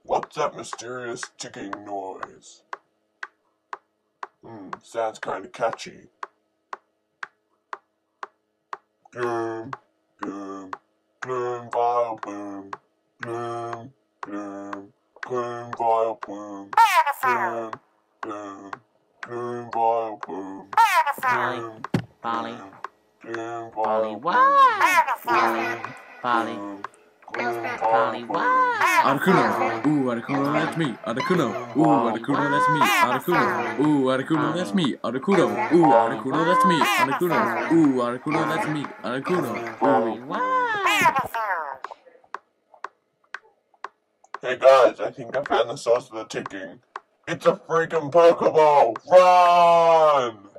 What's that mysterious ticking noise? Sounds kinda catchy. Gloom, gloom, gloom, vile gloom, gloom, gloom, gloom, vile gloom, gloom, gloom, gloom, vile gloom, gloom, Polly, gloom, Polly, vile what? gloom, Polly, gloom, Polly, what? Articuno, ooh, Articuno, that's me. Articuno, ooh, Articuno, that's me. Articuno, ooh, Articuno, that's me. Articuno, ooh, Articuno, that's me. Articuno, ooh, Articuno, that's me. Articuno, Polly, ooh. what? Hey guys, I think I found the source of the ticking. It's a freaking Pokeball! Run!